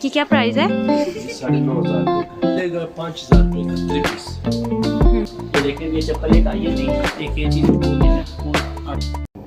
इसकी क्या प्राइस है? 9,500 का 5,000 रुपये का 3 पीस। लेकिन ये चप्पल एक आई नहीं, एक ये चीज़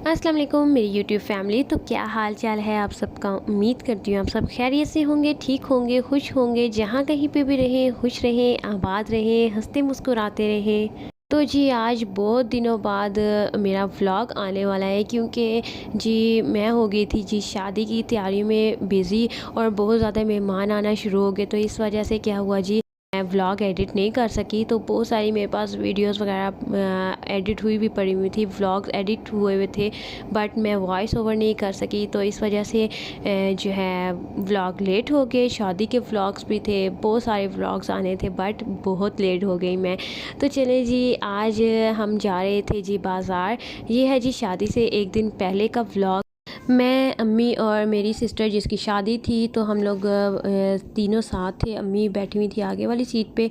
अस्सलाम वालेकुम मेरी यूट्यूब फैमिली। तो क्या हाल चाल है आप सबका? उम्मीद करती हूँ आप सब खैरियत से होंगे, ठीक होंगे, खुश होंगे। जहाँ कहीं पे भी रहें खुश रहें, आबाद रहें, हंसते मुस्कुराते रहें। तो जी आज बहुत दिनों बाद मेरा व्लॉग आने वाला है, क्योंकि जी मैं हो गई थी जी शादी की तैयारियों में बिज़ी, और बहुत ज़्यादा मेहमान आना शुरू हो गए। तो इस वजह से क्या हुआ जी, मैं व्लॉग एडिट नहीं कर सकी। तो बहुत सारी मेरे पास वीडियोस वगैरह एडिट हुई भी पड़ी हुई थी, व्लॉग्स एडिट हुए हुए थे, बट मैं वॉइस ओवर नहीं कर सकी। तो इस वजह से जो है व्लॉग लेट हो गए। शादी के व्लॉग्स भी थे, बहुत सारे व्लॉग्स आने थे, बट बहुत लेट हो गई मैं। तो चले जी आज हम जा रहे थे जी बाज़ार। ये है जी शादी से एक दिन पहले का व्लॉग। मैं, अम्मी और मेरी सिस्टर जिसकी शादी थी, तो हम लोग तीनों साथ थे। अम्मी बैठी हुई थी आगे वाली सीट पे।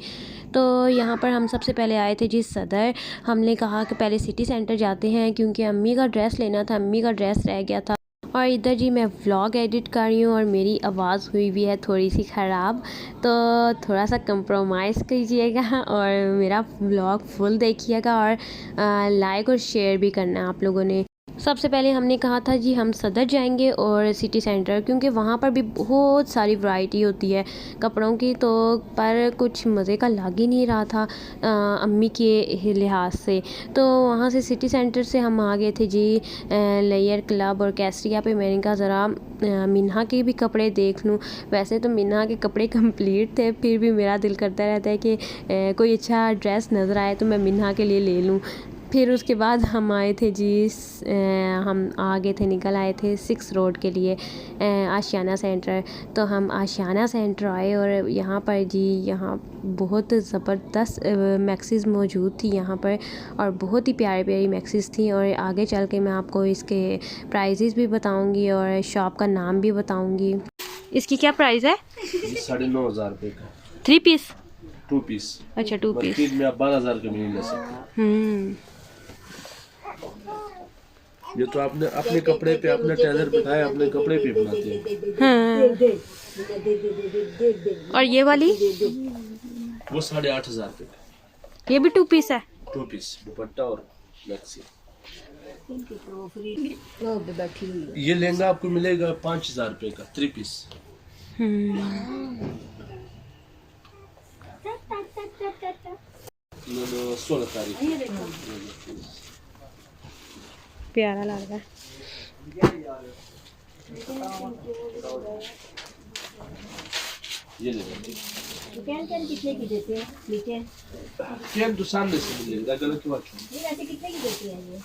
तो यहाँ पर हम सबसे पहले आए थे जी सदर। हमने कहा कि पहले सिटी सेंटर जाते हैं, क्योंकि अम्मी का ड्रेस लेना था, अम्मी का ड्रेस रह गया था। और इधर जी मैं व्लॉग एडिट कर रही हूँ और मेरी आवाज़ हुई भी है थोड़ी सी ख़राब, तो थोड़ा सा कंप्रोमाइज़ कीजिएगा और मेरा व्लॉग फुल देखिएगा, और लाइक और शेयर भी करना है आप लोगों ने। सबसे पहले हमने कहा था जी हम सदर जाएंगे और सिटी सेंटर, क्योंकि वहाँ पर भी बहुत सारी वैरायटी होती है कपड़ों की। तो पर कुछ मज़े का लग ही नहीं रहा था अम्मी के लिहाज से। तो वहाँ से सिटी सेंटर से हम आ गए थे जी लेयर क्लब और कैस्टिया पे। मैंने कहा ज़रा मिन्हा के भी कपड़े देख लूँ। वैसे तो मिन्हा के कपड़े कंप्लीट थे, फिर भी मेरा दिल करता रहता है कि कोई अच्छा ड्रेस नज़र आए तो मैं मिन्हा के लिए ले लूँ। फिर उसके बाद हम आए थे जी हम आ गए थे, निकल आए थे 6 रोड के लिए, आशियाना सेंटर। तो हम आशियाना सेंटर आए और यहाँ पर जी यहाँ बहुत ज़बरदस्त मैक्सीज़ मौजूद थी यहाँ पर, और बहुत ही प्यारी प्यारी मैक्सीज़ थी। और आगे चल के मैं आपको इसके प्राइजेज़ भी बताऊँगी और शॉप का नाम भी बताऊँगी। इसकी क्या प्राइस है? 9,500 रुपये का 3 पीस? 2 पीस। अच्छा 2 पीस। मार्केट में आप 12,000 का नहीं ले सकते। ये तो आपने अपने कपड़े पे, अपने टेलर बिठाए, अपने कपड़े पे बनाते हैं। हाँ। और ये वाली वो 8,500 रुपये का ये भी 2 पीस है? 2 पीस, दुपट्टा और मैक्सी। ये लहंगा आपको मिलेगा 5,000 रुपये का 3 पीस। 16 तारीख प्यारा लग रहा है। ये ले कितने की देते हैं? कैन तो सामने से मिलेगा, गलत बात ऐसे कितने की देती है ये?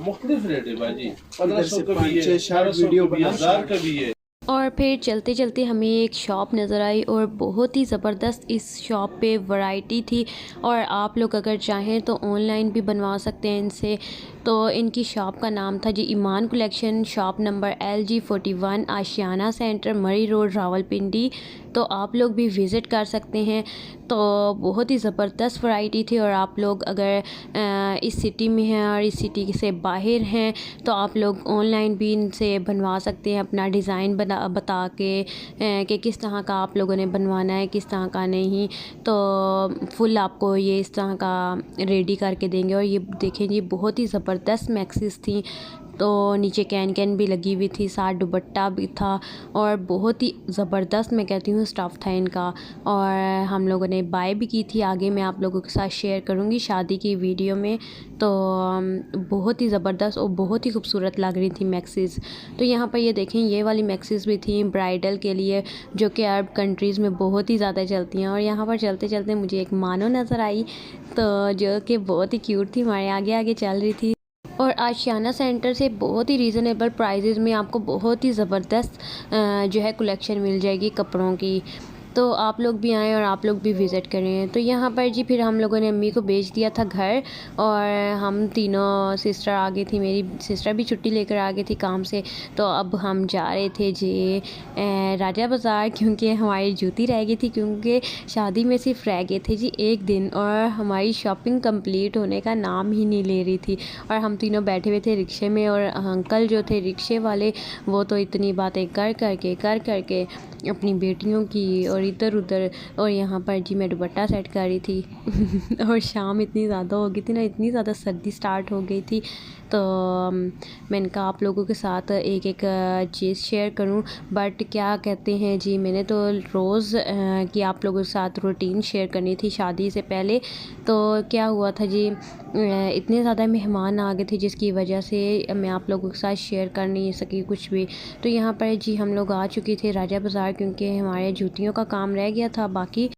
मुख्तलिफ रेट है भाई जी। 1,500 का भी है, 6 वीडियो 1,000 का भी है। और फिर चलते चलते हमें एक शॉप नज़र आई, और बहुत ही ज़बरदस्त इस शॉप पे वैरायटी थी। और आप लोग अगर चाहें तो ऑनलाइन भी बनवा सकते हैं इनसे। तो इनकी शॉप का नाम था जी ईमान कलेक्शन, शॉप नंबर LG41, आशियाना सेंटर, मरी रोड, रावलपिंडी। तो आप लोग भी विज़िट कर सकते हैं। तो बहुत ही ज़बरदस्त वैरायटी थी। और आप लोग अगर इस सिटी में हैं और इस सिटी से बाहर हैं, तो आप लोग ऑनलाइन भी इनसे बनवा सकते हैं, अपना डिज़ाइन बता के कि किस तरह का आप लोगों ने बनवाना है, किस तरह का नहीं। तो फुल आपको ये इस तरह का रेडी करके देंगे। और ये देखें जी बहुत ही ज़बरदस्त मैक्सीज़ थी। तो नीचे कैन भी लगी हुई थी, साथ दुपट्टा भी था, और बहुत ही ज़बरदस्त मैं कहती हूँ स्टफ़ था इनका। और हम लोगों ने बाय भी की थी, आगे मैं आप लोगों के साथ शेयर करूँगी शादी की वीडियो में। तो बहुत ही ज़बरदस्त और बहुत ही खूबसूरत लग रही थी मैक्सीज़। तो यहाँ पर ये देखें ये वाली मैक्सीज़ भी थी ब्राइडल के लिए, जो कि अरब कंट्रीज़ में बहुत ही ज़्यादा चलती हैं। और यहाँ पर चलते चलते मुझे एक मानो नज़र आई, तो जो कि बहुत ही क्यूट थी, हमारे आगे आगे चल रही थी। और आशियाना सेंटर से बहुत ही रीज़नेबल प्राइजेज़ में आपको बहुत ही ज़बरदस्त जो है कलेक्शन मिल जाएगी कपड़ों की। तो आप लोग भी आएँ और आप लोग भी विज़िट करें। तो यहाँ पर जी फिर हम लोगों ने अम्मी को भेज दिया था घर और हम तीनों सिस्टर आ गई थी, मेरी सिस्टर भी छुट्टी लेकर आ गई थी काम से। तो अब हम जा रहे थे जी राजा बाज़ार, क्योंकि हमारी जूती रह गई थी, क्योंकि शादी में सिर्फ रह गए थे जी एक दिन और हमारी शॉपिंग कंप्लीट होने का नाम ही नहीं ले रही थी। और हम तीनों बैठे हुए थे रिक्शे में और अंकल जो थे रिक्शे वाले वो तो इतनी बातें कर करके अपनी बेटियों की और इधर उधर, और यहाँ पर जी मैं दुपट्टा सेट कर रही थी और शाम इतनी ज़्यादा हो गई थी ना, इतनी ज़्यादा सर्दी स्टार्ट हो गई थी। तो मैंने कहा आप लोगों के साथ एक एक चीज़ शेयर करूं, बट क्या कहते हैं जी, मैंने तो रोज़ कि आप लोगों के साथ रूटीन शेयर करनी थी शादी से पहले। तो क्या हुआ था जी, इतने ज़्यादा मेहमान आ गए थे जिसकी वजह से मैं आप लोगों के साथ शेयर कर नहीं सकी कुछ भी। तो यहाँ पर जी हम लोग आ चुके थे राजा बाज़ार, क्योंकि हमारे जूतियों का काम रह गया था बाकी।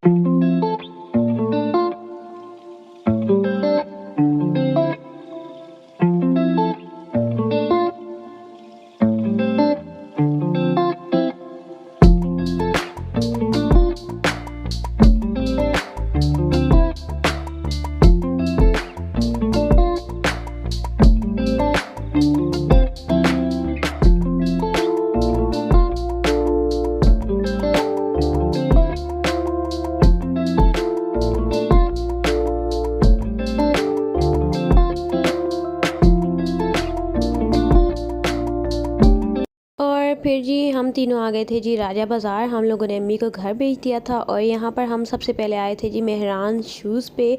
फिर जी हम तीनों आ गए थे जी राजा बाज़ार, हम लोगों ने अम्मी को घर भेज दिया था। और यहाँ पर हम सबसे पहले आए थे जी मेहरान शूज़ पे,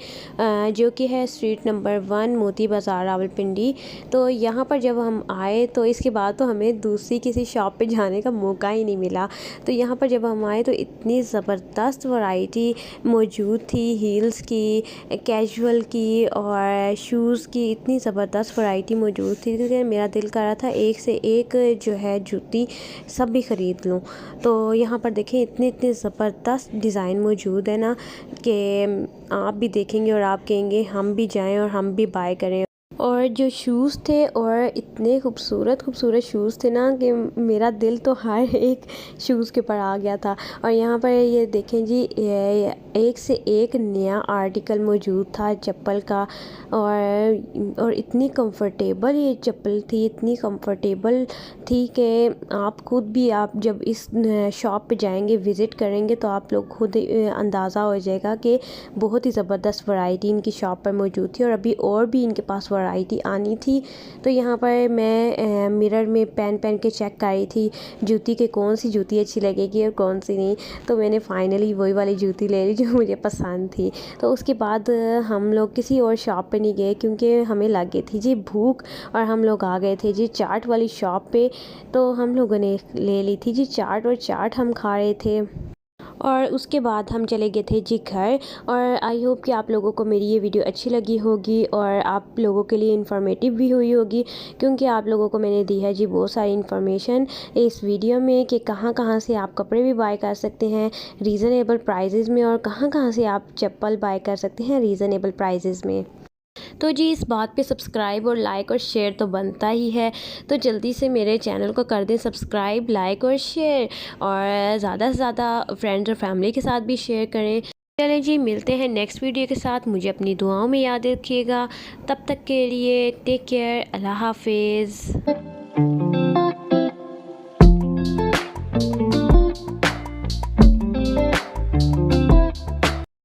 जो कि है स्ट्रीट नंबर 1 मोती बाज़ार रावलपिंडी। तो यहाँ पर जब हम आए तो इसके बाद तो हमें दूसरी किसी शॉप पे जाने का मौका ही नहीं मिला। तो यहाँ पर जब हम आए तो इतनी ज़बरदस्त वैरायटी मौजूद थी, हील्स की, कैजुअल की और शूज़ की, इतनी ज़बरदस्त वैरायटी मौजूद थी क्योंकि मेरा दिल कर रहा था एक से एक जो है जूती सब भी ख़रीद लूँ। तो यहाँ पर देखें इतने इतने ज़बरदस्त डिज़ाइन मौजूद है ना कि आप भी देखेंगे और आप कहेंगे हम भी जाएं और हम भी बाय करें। और जो शूज़ थे और इतने खूबसूरत शूज़ थे ना कि मेरा दिल तो हर एक शूज़ के ऊपर आ गया था। और यहाँ पर ये देखें जी, एक से एक नया आर्टिकल मौजूद था चप्पल का, और इतनी कंफर्टेबल ये चप्पल थी, इतनी कंफर्टेबल थी कि आप खुद भी, आप जब इस शॉप पे जाएंगे विज़िट करेंगे तो आप लोग खुद अंदाज़ा हो जाएगा कि बहुत ही ज़बरदस्त वैरायटी इनकी शॉप पर मौजूद थी और अभी और भी इनके पास वैरायटी आनी थी। तो यहाँ पर मैं मिरर में पेन के चेक कर रही थी जूती के कौन सी जूती अच्छी लगेगी और कौन सी नहीं। तो मैंने फाइनली वही वाली जूती ले ली जो मुझे पसंद थी। तो उसके बाद हम लोग किसी और शॉप पे नहीं गए क्योंकि हमें लग गई थी जी भूख, और हम लोग आ गए थे जी चाट वाली शॉप पे। तो हम लोगों ने ले ली थी जी चाट, और चाट हम खा रहे थे और उसके बाद हम चले गए थे जी घर। और आई होप कि आप लोगों को मेरी ये वीडियो अच्छी लगी होगी और आप लोगों के लिए इन्फॉर्मेटिव भी हुई होगी, क्योंकि आप लोगों को मैंने दी है जी बहुत सारी इन्फॉर्मेशन इस वीडियो में कि कहाँ कहाँ से आप कपड़े भी बाय कर सकते हैं रीज़नेबल प्राइजेज़ में, और कहाँ कहाँ से आप चप्पल बाय कर सकते हैं रीज़नेबल प्राइजेज़ में। तो जी इस बात पे सब्सक्राइब और लाइक और शेयर तो बनता ही है, तो जल्दी से मेरे चैनल को कर दें सब्सक्राइब, लाइक और शेयर, और ज़्यादा से ज़्यादा फ्रेंड्स और फैमिली के साथ भी शेयर करें। चलें जी मिलते हैं नेक्स्ट वीडियो के साथ, मुझे अपनी दुआओं में याद रखिएगा। तब तक के लिए टेक केयर, अल्लाह हाफिज़।